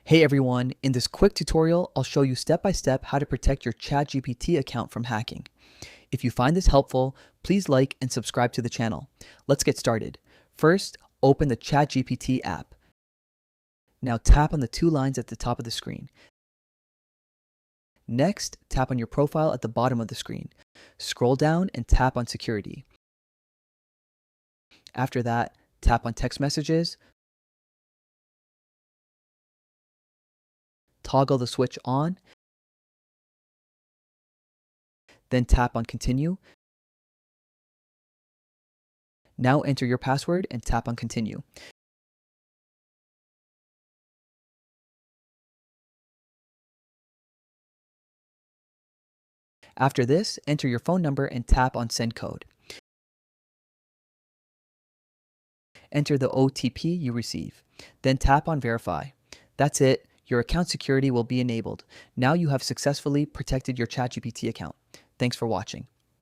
Hey everyone, in this quick tutorial, I'll show you step by step how to protect your Chatgpt account from hacking. If you find this helpful, please like and subscribe to the channel. Let's get started. First, open the Chatgpt app. Now tap on the two lines at the top of the screen. Next, tap on your profile at the bottom of the screen. Scroll down and tap on Security. After that, tap on Text Messages. Toggle the switch on. Then tap on Continue. Now enter your password and tap on Continue. After this, enter your phone number and tap on Send Code. Enter the OTP you receive. Then tap on Verify. That's it. Your account security will be enabled. Now you have successfully protected your Chatgpt account. Thanks for watching.